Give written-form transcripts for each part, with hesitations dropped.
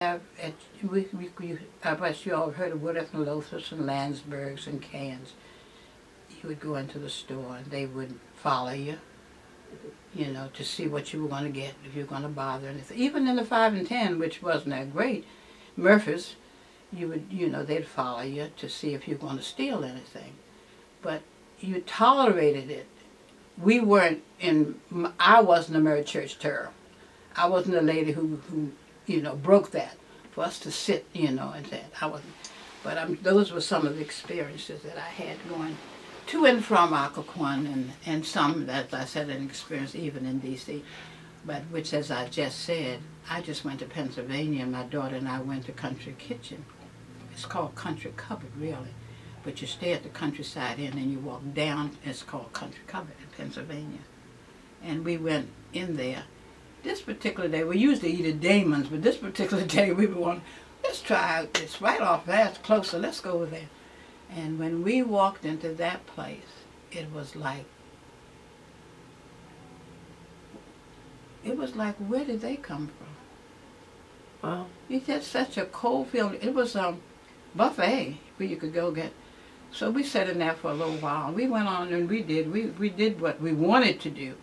I bet you all heard of Woodruff and Lothars and Landsbergs and Cans. You would go into the store and they would follow you, you know, to see what you were going to get, if you were going to bother anything. Even in the 5 and 10, which wasn't that great, Murphy's, you would, you know, they'd follow you to see if you were going to steal anything. But you tolerated it. We weren't in, I wasn't a Mary Church Terror. I wasn't a lady who you know, broke that for us to sit, you know, and that. I wasn't. But those were some of the experiences that I had going to and from Occoquan, and some, as I said, an experience even in D.C. But which, as I just said, I just went to Pennsylvania, and my daughter and I went to Country Kitchen. It's called Country Cupboard, really. But you stay at the Countryside Inn and you walk down, it's called Country Cupboard in Pennsylvania. And we went in there. This particular day, we usually eat at Damon's, but this particular day we were going, let's try it. It's right off there, it's closer, let's go over there. And when we walked into that place, it was like, where did they come from? Wow. It's just such a cold feeling. It was a buffet where you could go get. So we sat in there for a little while. We went on and we did what we wanted to do.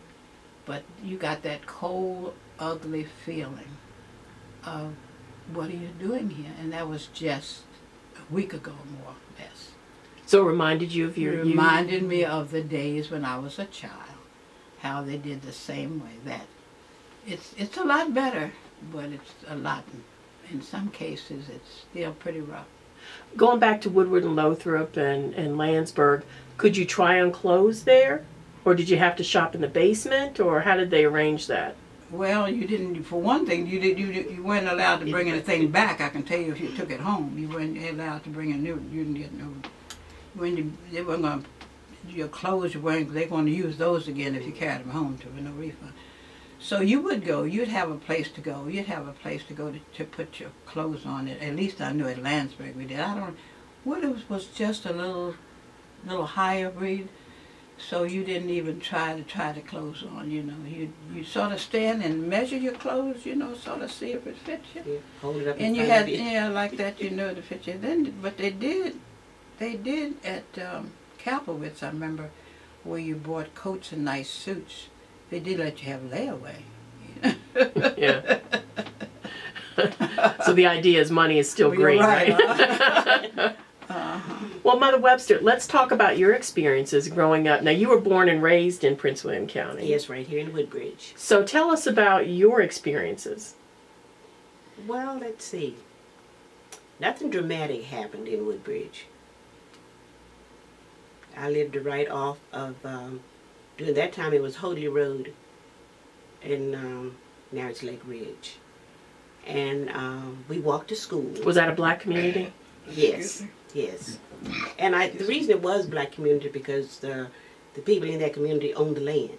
But you got that cold, ugly feeling of, what are you doing here? And that was just a week ago, more or less. So it reminded you of your youth? It reminded me of the days when I was a child, how they did the same way. That it's a lot better, but it's a lot, in some cases, it's still pretty rough. Going back to Woodward and Lothrop and Landsberg, could you try on clothes there? Or did you have to shop in the basement, or how did they arrange that? Well, you didn't, for one thing, you weren't allowed to bring anything back. I can tell you, if you took it home, you weren't allowed to bring a new, you didn't get no, they weren't going to, your clothes, they're going to use those again if you carried them home to no refund. So you would go, you'd have a place to go, to put your clothes on. At least I knew at Landsberg we did. Woodward was just a little higher breed. So you didn't even try the clothes on, you know. You sort of stand and measure your clothes, you know, sort of see if it fits you. Yeah, hold it up and you had, yeah, like that, you know, to fit you. Then, but they did at Kapowitz, I remember, where you bought coats and nice suits. They did let you have layaway. Yeah. So the idea is money is still green, right? Well, Mother Webster, let's talk about your experiences growing up. Now, you were born and raised in Prince William County. Yes, right here in Woodbridge. So tell us about your experiences. Well, let's see. Nothing dramatic happened in Woodbridge. I lived right off of, during that time it was Hoadley Road, and now it's Lake Ridge. And we walked to school. Was that a black community? Yes, yes. And the reason it was black community because the people in that community owned the land.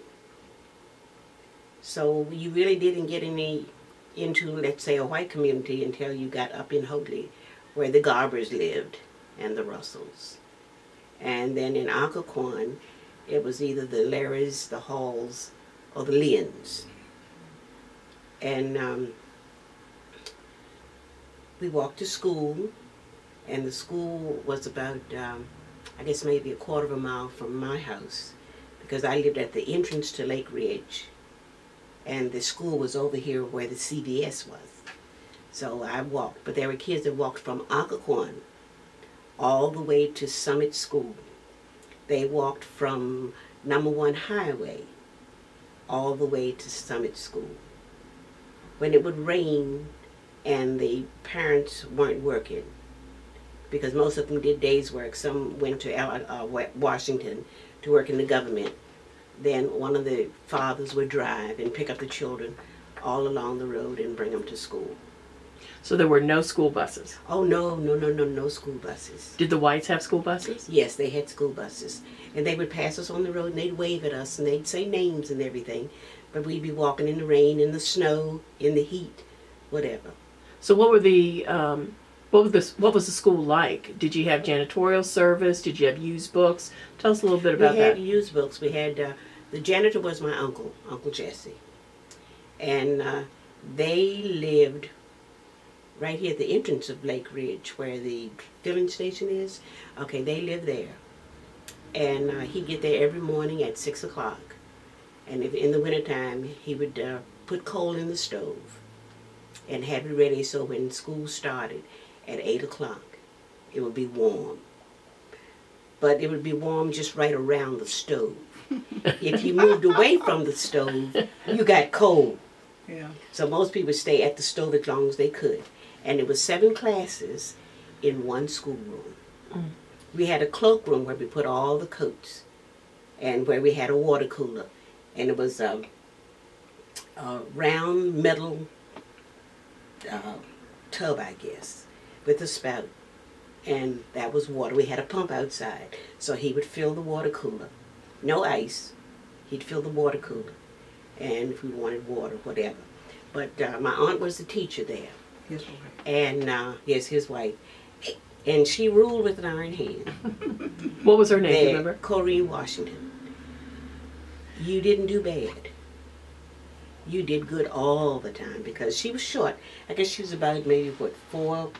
So you really didn't get into, let's say, a white community until you got up in Hoadley, where the Garbers lived and the Russells. And then in Occoquan, it was either the Larrys, the Halls, or the Lyns. And we walked to school. And the school was about, I guess maybe a quarter of a mile from my house, because I lived at the entrance to Lake Ridge, and the school was over here where the CVS was. So I walked, but there were kids that walked from Occoquan all the way to Summit School. They walked from Number 1 Highway all the way to Summit School. When it would rain and the parents weren't working, because most of them did days work. Some went to Washington to work in the government. Then one of the fathers would drive and pick up the children all along the road and bring them to school. So there were no school buses? Oh, no school buses. Did the whites have school buses? Yes, they had school buses. And they would pass us on the road and they'd wave at us and they'd say names and everything. But we'd be walking in the rain, in the snow, in the heat, whatever. So what were the... What was the school like? Did you have janitorial service? Did you have used books? Tell us a little bit about that. We had used books. We had, the janitor was my uncle, Uncle Jesse. And they lived right here at the entrance of Lake Ridge, where the filling station is. Okay, they live there. And he'd get there every morning at 6 o'clock. And if in the wintertime, he would put coal in the stove and have it ready so when school started at 8 o'clock, it would be warm. But it would be warm just right around the stove. If you moved away from the stove, you got cold. Yeah. So most people stay at the stove as long as they could. And it was 7 classes in one schoolroom. Mm. We had a cloakroom where we put all the coats and where we had a water cooler. And it was a round metal tub, I guess, with a spout. And that was water. We had a pump outside. So he would fill the water cooler. No ice. He'd fill the water cooler. And if we wanted water, whatever. But my aunt was the teacher there. His wife. And, yes, his wife. And she ruled with an iron hand. What was her name, do you remember? Corinne Washington. You didn't do bad. You did good all the time because she was short. I guess she was about maybe, what, 4'9",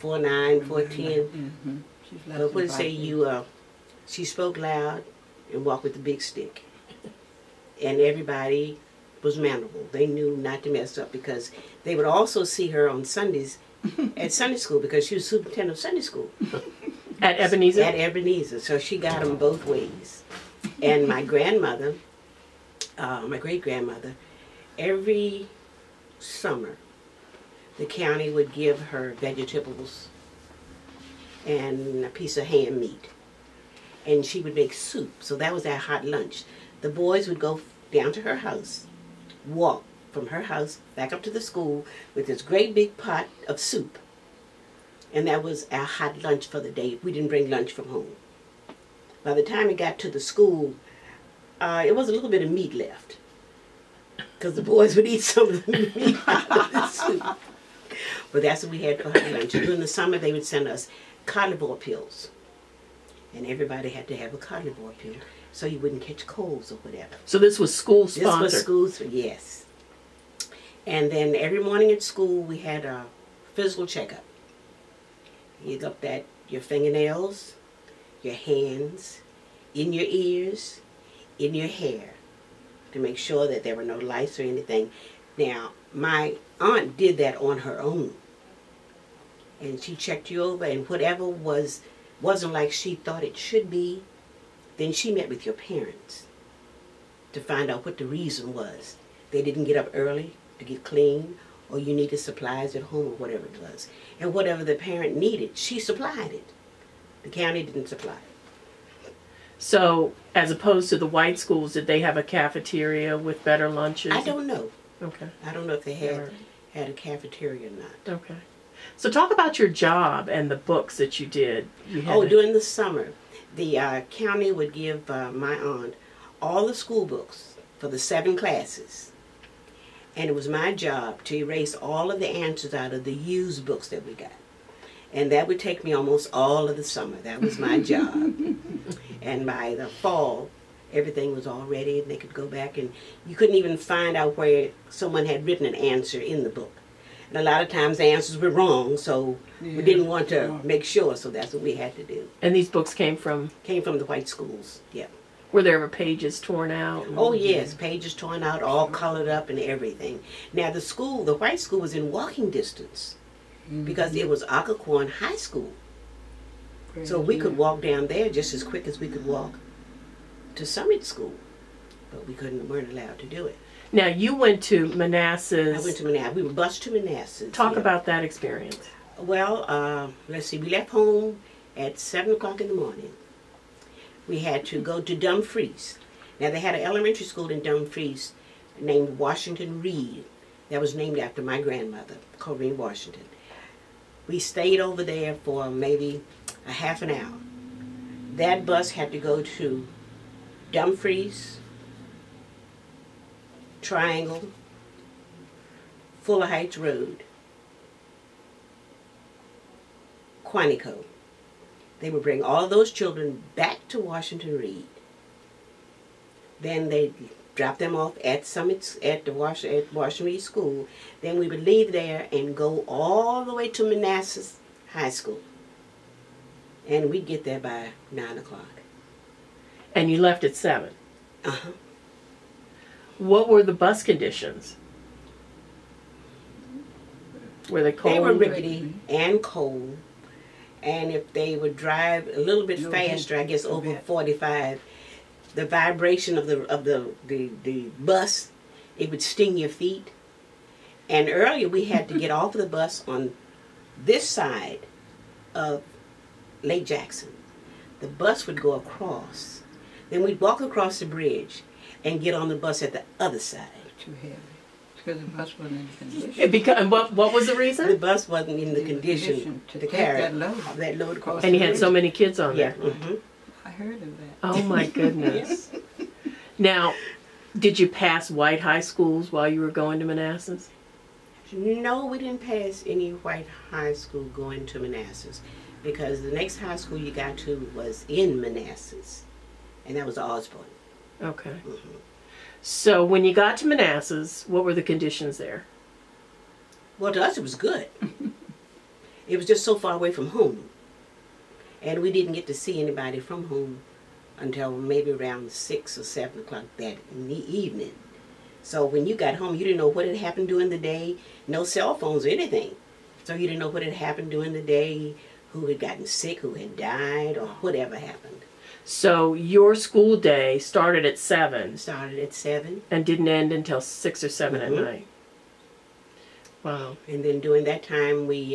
4'10". Mm-hmm. But what say you, she spoke loud and walked with a big stick. And everybody was mannerable. They knew not to mess up because they would also see her on Sundays at Sunday school because she was superintendent of Sunday school. At Ebenezer? At Ebenezer. So she got them both ways. And my grandmother, my great-grandmother, every summer the county would give her vegetables and a piece of ham meat. And she would make soup. So that was our hot lunch. The boys would go down to her house, walk from her house back up to the school with this great big pot of soup. And that was our hot lunch for the day. We didn't bring lunch from home. By the time it got to the school, it was a little bit of meat left. Because the boys would eat some of the meat out of the soup. But that's what we had for hot lunch. During the summer, they would send us carnivore pills. And everybody had to have a carnivore pill so you wouldn't catch colds or whatever. So this was school sponsored? This was school, yes. And then every morning at school, we had a physical checkup. You looked at your fingernails, your hands, in your ears, in your hair, to make sure that there were no lice or anything. Now, my aunt did that on her own. And she checked you over, and whatever wasn't like she thought it should be, then she met with your parents to find out what the reason was. They didn't get up early to get clean, or you needed supplies at home, or whatever it was. And whatever the parent needed, she supplied it. The county didn't supply it. So, as opposed to the white schools, did they have a cafeteria with better lunches? I don't know. Okay. I don't know if they had a cafeteria or not. Okay. So talk about your job and the books that you did. During the summer, the county would give my aunt all the school books for the 7 classes. And it was my job to erase all of the answers out of the used books that we got. And that would take me almost all of the summer. That was my job. And by the fall, everything was all ready and they could go back, and you couldn't even find out where someone had written an answer in the book. And a lot of times the answers were wrong, so we didn't want to make sure, so that's what we had to do. And these books came from? Came from the white schools, yeah. Were there ever pages torn out? Oh yes, pages torn out, all colored up and everything. Now the white school was in walking distance because it was Occoquan High School. So we could walk down there just as quick as we could walk to Summit School, but we weren't allowed to do it. Now you went to Manassas. I went to Manassas. We were bused to Manassas. Talk about that experience. Well, let's see. We left home at 7 o'clock in the morning. We had to go to Dumfries. Now they had an elementary school in Dumfries named Washington Reed. That was named after my grandmother, Corinne Washington. We stayed over there for maybe a half an hour. That bus had to go to Dumfries, Triangle, Fuller Heights Road, Quantico. They would bring all those children back to Washington Reed. Then they'd drop them off at Summit, at the Washington Reed School. Then we would leave there and go all the way to Manassas High School. And we'd get there by 9 o'clock. And you left at 7. Uh-huh. What were the bus conditions? Were they cold? They were rickety and cold. And if they would drive a little bit faster, I guess over 45, the vibration of the bus, it would sting your feet. And earlier we had to get off of the bus on this side of Lake Jackson. The bus would go across. Then we'd walk across the bridge and get on the bus at the other side. Too heavy. Because the bus wasn't in condition. Because, what was the reason? The bus wasn't in the condition to carry that load across. And the you had bridge. so many kids on Yeah. there. Mm-hmm. I heard of that. Oh my goodness. Now, did you pass white high schools while you were going to Manassas? No, we didn't pass any white high school going to Manassas, because the next high school you got to was in Manassas, and that was Osborne. Okay. Mm-hmm. So when you got to Manassas, what were the conditions there? Well, to us it was good. It was just so far away from home, and we didn't get to see anybody from home until maybe around 6 or 7 o'clock that evening. So when you got home, you didn't know what had happened during the day. No cell phones or anything. So you didn't know what had happened during the day, who had gotten sick, who had died, or whatever happened. So your school day started at 7. Started at 7. And didn't end until 6 or 7 Mm-hmm. at night. Wow. And then during that time, we